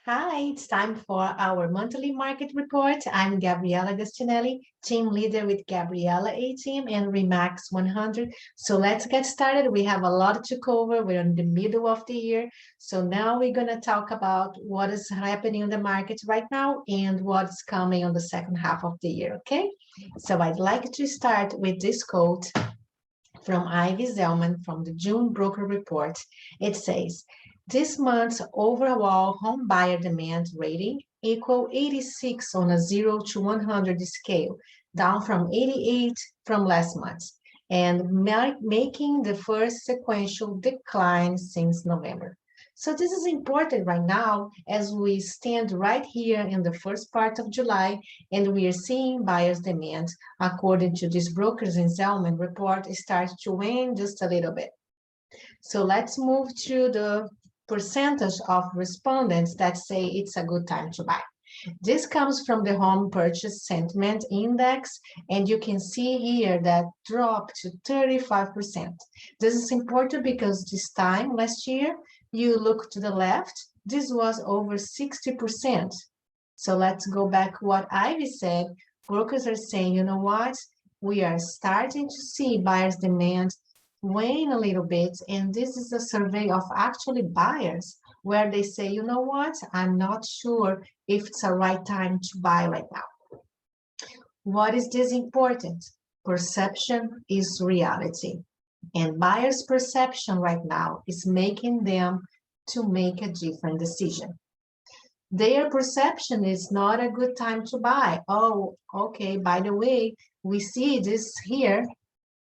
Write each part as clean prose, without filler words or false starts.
Hi, it's time for our monthly market report. I'm Gabriela Gastinelli, team leader with Gabriela A Team and Remax 100. So let's get started. We have a lot to cover. We're in the middle of the year. So now we're going to talk about what is happening in the market right now and what's coming on the second half of the year. Okay. So I'd like to start with this quote from Ivy Zellman from the June Broker Report. It says, this month's overall home buyer demand rating equal 86 on a 0 to 100 scale, down from 88 from last month, and making the first sequential decline since November. So this is important right now as we stand right here in the first part of July and we are seeing buyers' demand, according to this Brokers and Zellman report, start to wane just a little bit. So let's move to the percentage of respondents that say it's a good time to buy. This comes from the Home Purchase Sentiment Index, and you can see here that dropped to 35%. This is important because this time last year, you look to the left, this was over 60%. So let's go back what Ivy said. Brokers are saying, you know what? We are starting to see buyers' demand wane a little bit, and this is a survey of actually buyers where they say, you know what, I'm not sure if it's a right time to buy right now. What is this important? Perception is reality, and buyers' perception right now is making them to make a different decision. Their perception is not a good time to buy. Oh, okay, by the way, we see this here,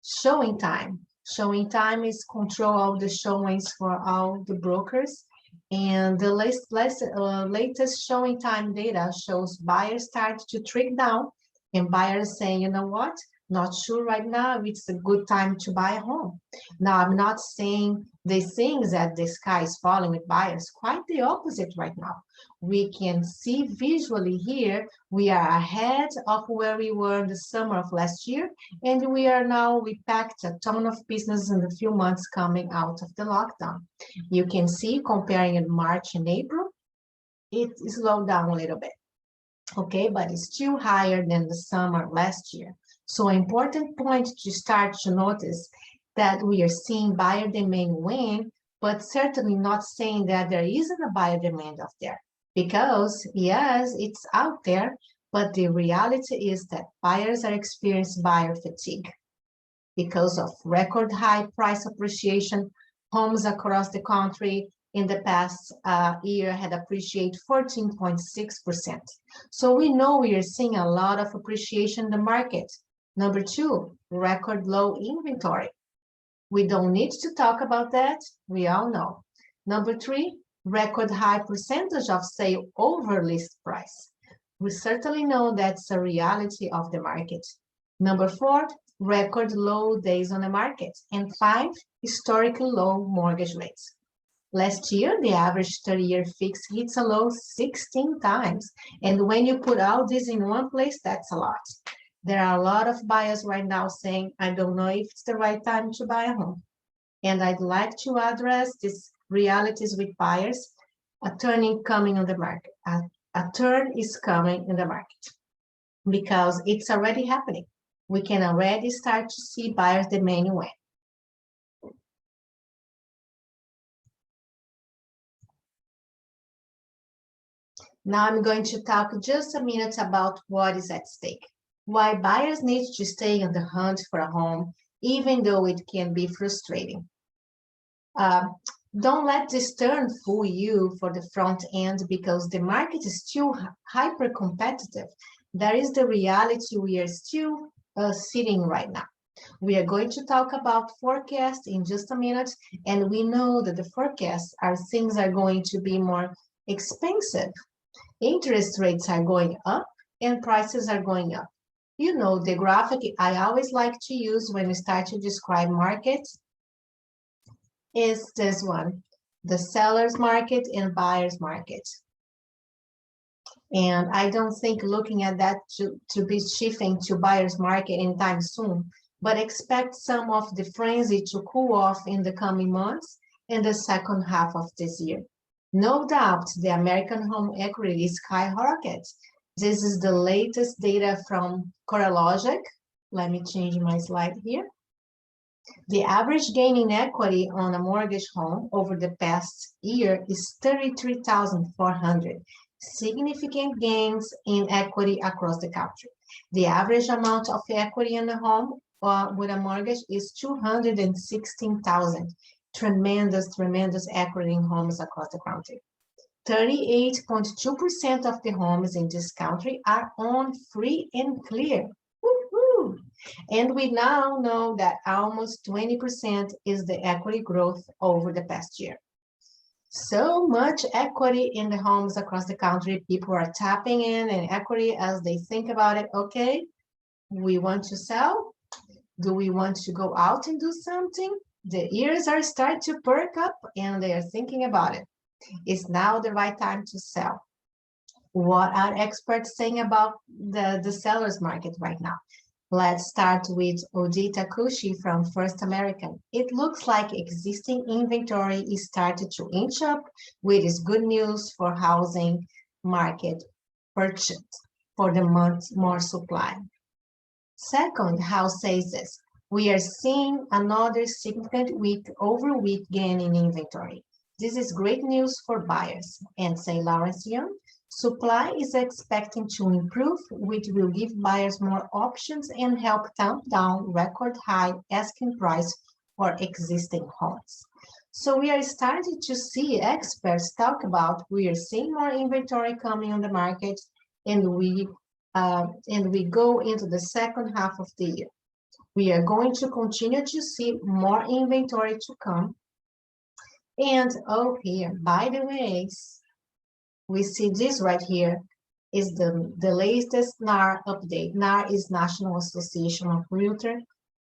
showing time. Showing time is control of the showings for all the brokers. And the latest showing time data shows buyers start to trick down and buyers saying, you know what, not sure right now if it's a good time to buy a home. Now, I'm not saying these things that the sky is falling with buyers, quite the opposite right now. We can see visually here, we are ahead of where we were in the summer of last year, and we packed a ton of business in the few months coming out of the lockdown. You can see comparing in March and April, it slowed down a little bit. Okay, but it's still higher than the summer last year. So an important point to start to notice that we are seeing buyer demand wane, but certainly not saying that there isn't a buyer demand out there. Because yes, it's out there, but the reality is that buyers are experiencing buyer fatigue because of record high price appreciation. Homes across the country in the past year had appreciated 14.6%. So we know we are seeing a lot of appreciation in the market. Number two, record low inventory. We don't need to talk about that. We all know. Number three, record high percentage of sale over list price. We certainly know that's a reality of the market. Number four, record low days on the market. And five, historically low mortgage rates. Last year, the average 30-year fix hits a low 16 times. And when you put all this in one place, that's a lot. There are a lot of buyers right now saying, I don't know if it's the right time to buy a home. And I'd like to address these realities with buyers. A turn coming on the market. A turn is coming in the market because it's already happening. We can already start to see buyers demanding when. Now I'm going to talk just a minute about what is at stake. Why buyers need to stay on the hunt for a home, even though it can be frustrating. Don't let this turn fool you for the front end because the market is still hyper competitive. That is the reality we are still sitting right now. We are going to talk about forecast in just a minute, and we know that the forecasts are things are going to be more expensive. Interest rates are going up and prices are going up. You know, the graphic I always like to use when we start to describe markets is this one, the seller's market and buyer's market. And I don't think looking at that to be shifting to buyer's market anytime soon, but expect some of the frenzy to cool off in the coming months in the second half of this year. No doubt, the American home equity skyrockets. This is the latest data from CoreLogic. Let me change my slide here. The average gain in equity on a mortgage home over the past year is 33,400. Significant gains in equity across the country. The average amount of equity in a home with a mortgage is 216,000. Tremendous equity in homes across the country. 38.2% of the homes in this country are owned free and clear. Woo-hoo! And we now know that almost 20% is the equity growth over the past year. So much equity in the homes across the country. People are tapping in equity as they think about it. Okay, we want to sell. Do we want to go out and do something? The ears are starting to perk up and they are thinking about it. Is now the right time to sell? What are experts saying about the seller's market right now? Let's start with Odita Kushi from First American. It looks like existing inventory is started to inch up, which is good news for housing market purchase for the month more supply. Second, House says this. We are seeing another significant week-over-week gain in inventory. This is great news for buyers. And say Lawrence Young, supply is expecting to improve, which will give buyers more options and help tamp down record high asking price for existing homes. So we are starting to see experts talk about, we are seeing more inventory coming on the market, and we go into the second half of the year. We are going to continue to see more inventory to come. And oh, here, by the way, we see this right here is the latest NAR update. NAR is National Association of Realtors.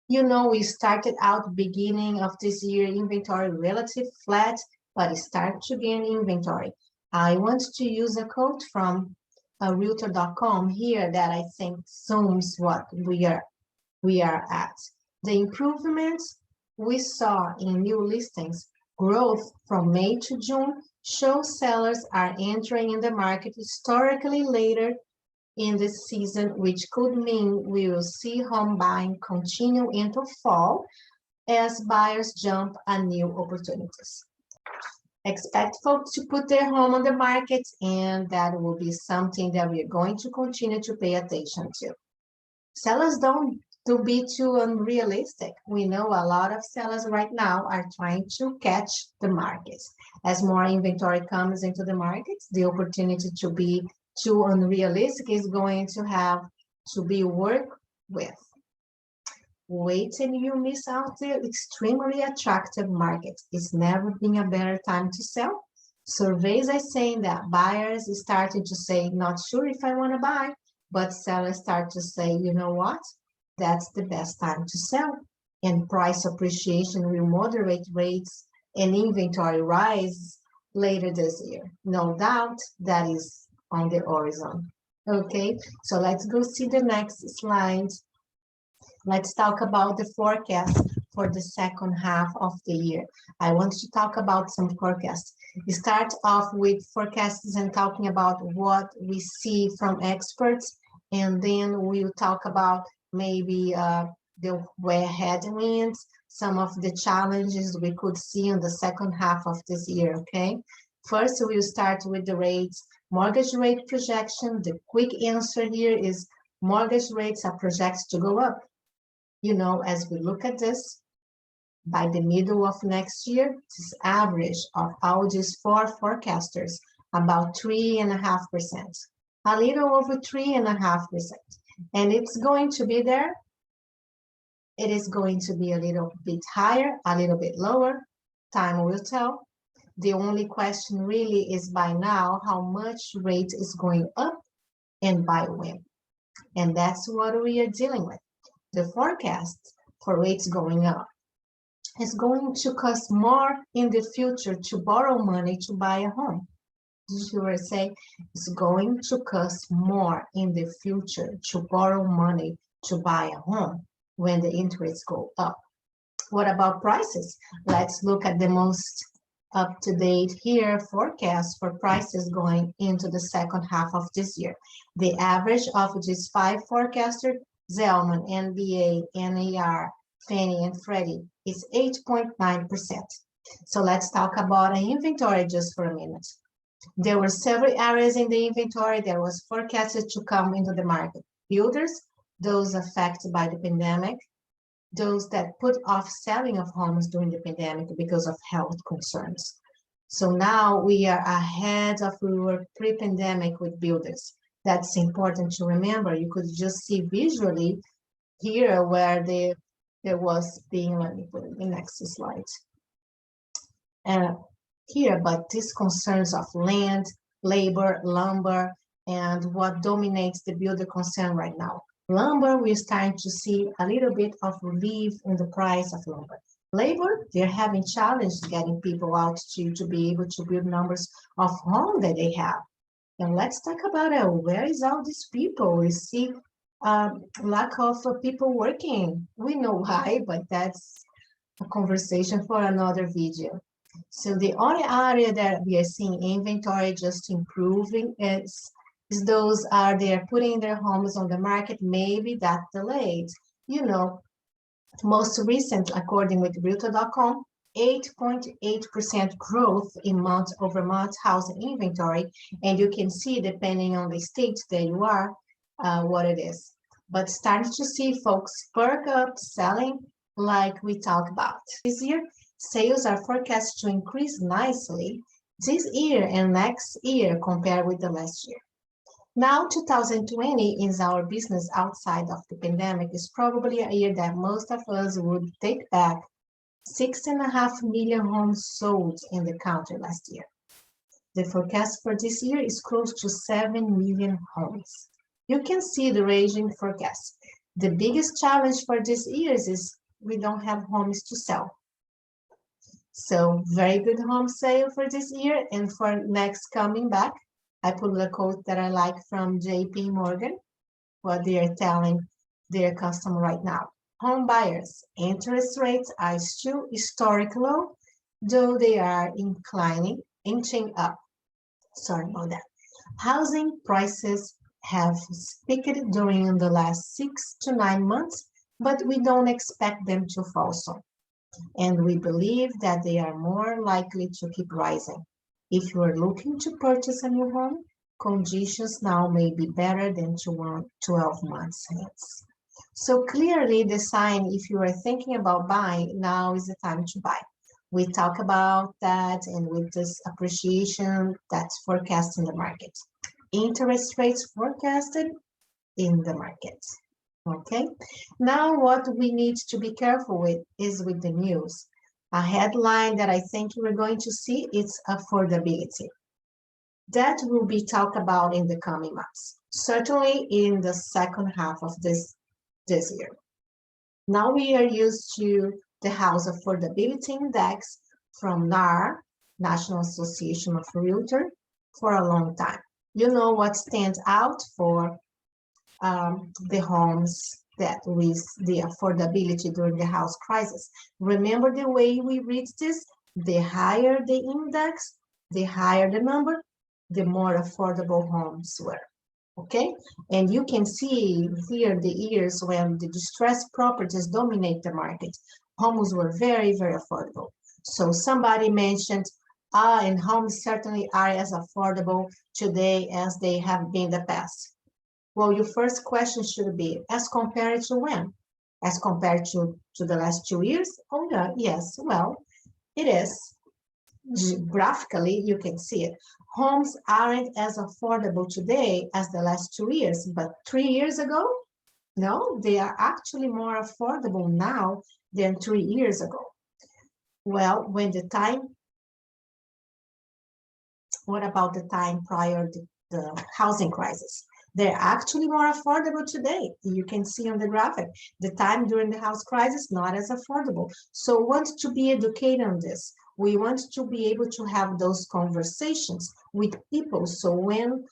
You know, we started out beginning of this year inventory relative flat, but it started to gain inventory. I want to use a quote from realtor.com here that I think sums what we are at. The improvements we saw in new listings growth from May to June shows sellers are entering in the market historically later in the season, which could mean we will see home buying continue into fall as buyers jump on new opportunities. Expect folks to put their home on the market, and that will be something that we are going to continue to pay attention to. Sellers don't to be too unrealistic. We know a lot of sellers right now are trying to catch the markets. As more inventory comes into the markets, the opportunity to be too unrealistic is going to have to be worked with. Wait till you miss out the extremely attractive market. It's never been a better time to sell. Surveys are saying that buyers are starting to say, not sure if I want to buy, but sellers start to say, you know what? That's the best time to sell. And price appreciation will moderate rates and inventory rise later this year. No doubt that is on the horizon. Okay, so let's go see the next slide. Let's talk about the forecast for the second half of the year. I want to talk about some forecasts. We start off with forecasts and talking about what we see from experts, and then we'll talk about maybe the headwinds, some of the challenges we could see in the second half of this year, okay? First, we'll start with the rates. Mortgage rate projection, the quick answer here is mortgage rates are projected to go up. You know, as we look at this, by the middle of next year, this average of all these four forecasters, about 3.5%, a little over 3.5%. And it's going to be there. It is going to be a little bit higher, a little bit lower. Time will tell. The only question really is by now, how much rate is going up and by when. And that's what we are dealing with. The forecast for rates going up is going to cost more in the future to borrow money to buy a home. You were saying it's going to cost more in the future to borrow money to buy a home when the interests go up. What about prices? Let's look at the most up-to-date here forecast for prices going into the second half of this year. The average of these five forecasters, Zelman, NBA, NAR, Fannie, and Freddie, is 8.9%. So let's talk about an inventory just for a minute. There were several areas in the inventory that was forecasted to come into the market. Builders, those affected by the pandemic, those that put off selling of homes during the pandemic because of health concerns. So now we are ahead of we were pre-pandemic with builders. That's important to remember. You could just see visually here where there was being, let me put in the next slide. Here, but these concerns of land, labor, lumber, and what dominates the builder concern right now. Lumber, we're starting to see a little bit of relief in the price of lumber. Labor, they're having challenges getting people out to be able to build numbers of homes that they have. And let's talk about it. Where is all these people? We see lack of people working. We know why, but that's a conversation for another video. So the only area that we are seeing inventory just improving is those are they're putting their homes on the market, maybe that delayed. You know, most recent, according with Realtor.com, 8.8% growth in month-over-month housing inventory. And you can see, depending on the state that you are, what it is. But starting to see folks perk up selling like we talked about. This year, sales are forecast to increase nicely this year and next year compared with the last year. Now, 2020 is our business outside of the pandemic is probably a year that most of us would take back 6.5 million homes sold in the country last year. The forecast for this year is close to 7 million homes. You can see the ranging forecast. The biggest challenge for this year is we don't have homes to sell. So very good home sale for this year, and for next coming back, I put a quote that I like from JP Morgan, what they are telling their customer right now. Home buyers, interest rates are still historic low, though they are inching up. Sorry about that. Housing prices have spiked during the last 6 to 9 months, but we don't expect them to fall soon. And we believe that they are more likely to keep rising. If you are looking to purchase a new home, conditions now may be better than 12 months hence. So clearly the sign, if you are thinking about buying, now is the time to buy. We talk about that, and with this appreciation that's forecast in the market. Interest rates forecasted in the market. Okay, now what we need to be careful with is with the news. A headline that I think we're going to see is affordability. That will be talked about in the coming months, certainly in the second half of this year. Now we are used to the House Affordability Index from NAR, National Association of Realtors, for a long time. You know what stands out for the homes that with the affordability during the house crisis. Remember the way we read this? The higher the index, the higher the number, the more affordable homes were. Okay, and you can see here the years when the distressed properties dominate the market. Homes were very, very affordable. So somebody mentioned, and homes certainly are as affordable today as they have been in the past. Well, your first question should be, as compared to when? As compared to the last 2 years? Oh, no, yes, well, it is. Graphically, you can see it. Homes aren't as affordable today as the last 2 years, but 3 years ago, no, they are actually more affordable now than 3 years ago. Well, what about the time prior to the housing crisis? They're actually more affordable today. You can see on the graphic, the time during the house crisis, not as affordable. So we want to be educated on this. We want to be able to have those conversations with people. So when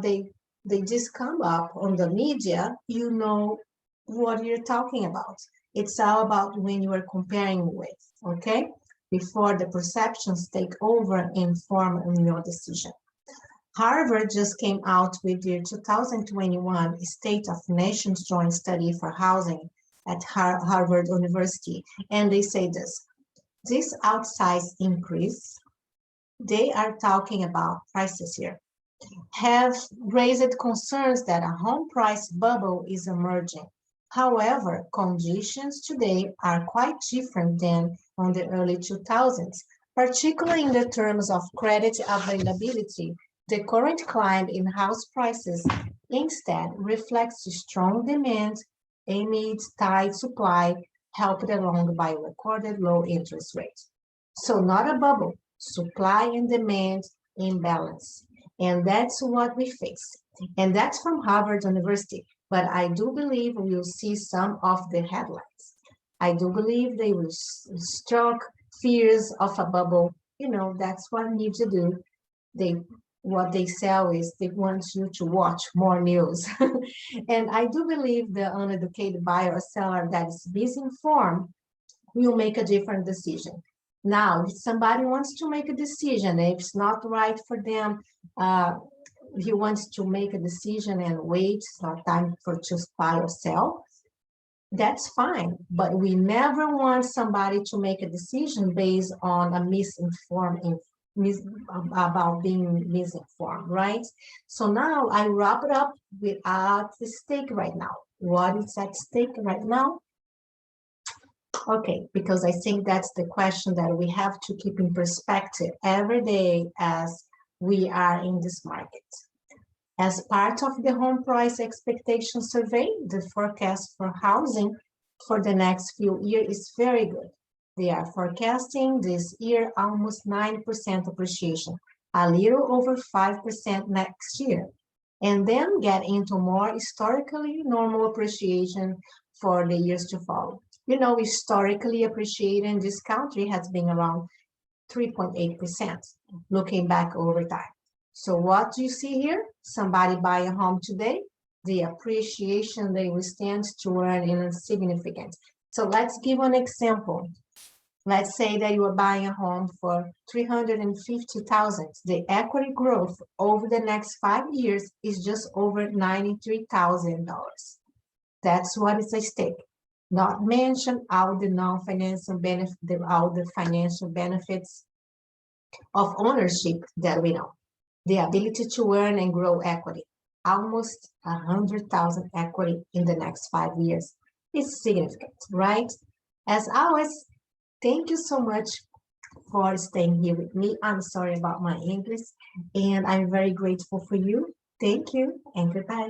they just come up on the media, you know what you're talking about. It's all about when you are comparing with, okay? before the perceptions take over and form your decision. Harvard just came out with their 2021 State of Nations Joint Study for Housing at Harvard University, and they say this outsized increase, they are talking about prices here, have raised concerns that a home price bubble is emerging. However, conditions today are quite different than on the early 2000s, particularly in the terms of credit availability. The current climb in house prices instead reflects strong demand amid tight supply, helped along by recorded low interest rates. So not a bubble, supply and demand imbalance. And that's what we face. And that's from Harvard University. But I do believe we'll see some of the headlines. I do believe they will struck fears of a bubble. You know, that's what we need to do. What they sell is they want you to watch more news. And I do believe the uneducated buyer or seller that is misinformed will make a different decision. Now, if somebody wants to make a decision, if it's not right for them, he wants to make a decision and wait, it's not time for just buy or sell, that's fine. But we never want somebody to make a decision based on a about being misinformed, right? So now I wrap it up with at the stake right now. What is at stake right now? Okay, because I think that's the question that we have to keep in perspective every day as we are in this market. As part of the home price expectation survey, the forecast for housing for the next few years is very good. They are forecasting this year almost 9% appreciation, a little over 5% next year, and then get into more historically normal appreciation for the years to follow. You know, historically appreciated in this country has been around 3.8%, looking back over time. So what do you see here? Somebody buy a home today, the appreciation they will stand to earn is significant. So let's give an example. Let's say that you are buying a home for $350,000. The equity growth over the next 5 years is just over $93,000. That's what is at stake. Not mention all the non-financial benefits, all the financial benefits of ownership that we know. The ability to earn and grow equity, almost 100,000 equity in the next 5 years is significant, right? As always, thank you so much for staying here with me. I'm sorry about my English, and I'm very grateful for you. Thank you, and goodbye.